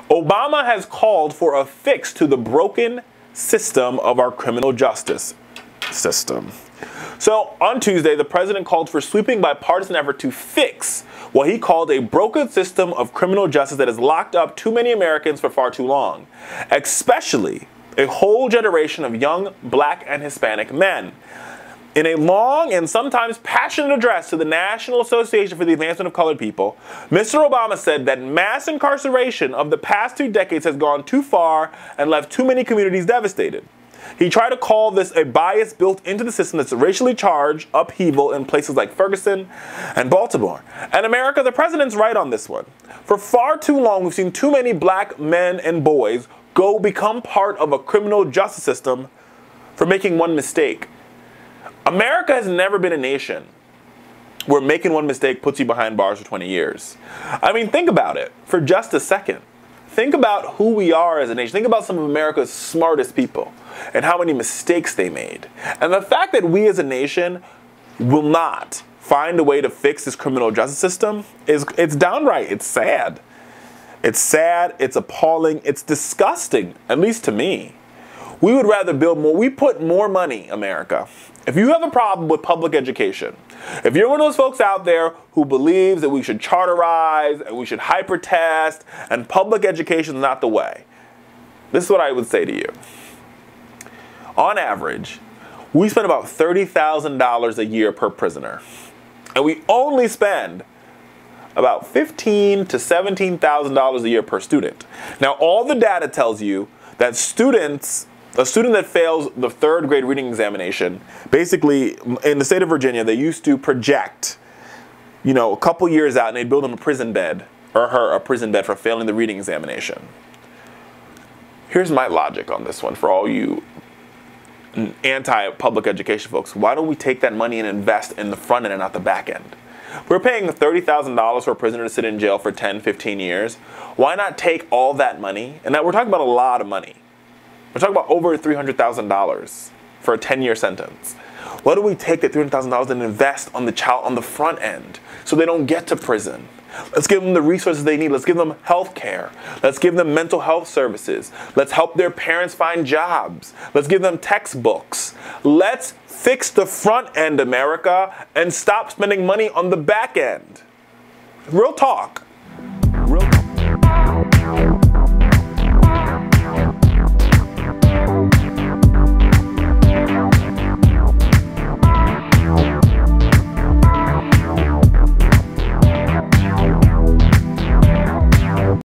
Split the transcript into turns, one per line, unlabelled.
Obama has called for a fix to the broken system of our criminal justice system. So on Tuesday, the president called for a sweeping bipartisan effort to fix what he called a broken system of criminal justice that has locked up too many Americans for far too long, especially a whole generation of young Black and Hispanic men. In a long and sometimes passionate address to the National Association for the Advancement of Colored People, Mr. Obama said that mass incarceration of the past 2 decades has gone too far and left too many communities devastated. He tried to call this a bias built into the system that's racially charged upheaval in places like Ferguson and Baltimore. And America, the president's right on this one. For far too long, we've seen too many Black men and boys become part of a criminal justice system for making one mistake. America has never been a nation where making one mistake puts you behind bars for 20 years. I mean, think about it for just a second. Think about who we are as a nation. Think about some of America's smartest people and how many mistakes they made. And the fact that we as a nation will not find a way to fix this criminal justice system it's downright, it's sad. It's sad, it's appalling, it's disgusting, at least to me. We would rather build more. We put more money, America. If you have a problem with public education, if you're one of those folks out there who believes that we should charterize and we should hyper-test and public education is not the way, this is what I would say to you. On average, we spend about $30,000 a year per prisoner. And we only spend about $15,000 to $17,000 a year per student. Now, all the data tells you that a student that fails the 3rd grade reading examination, basically in the state of Virginia, they used to project, a couple years out and they'd build him a prison bed, or her a prison bed for failing the reading examination. Here's my logic on this one for all you anti-public education folks. Why don't we take that money and invest in the front end and not the back end? We're paying $30,000 for a prisoner to sit in jail for 10, 15 years. Why not take all that money? And we're talking about a lot of money. We're talking about over $300,000 for a 10-year sentence. Why don't we take that $300,000 and invest on the child on the front end so they don't get to prison? Let's give them the resources they need. Let's give them health care. Let's give them mental health services. Let's help their parents find jobs. Let's give them textbooks. Let's fix the front end, America, and stop spending money on the back end. Real talk.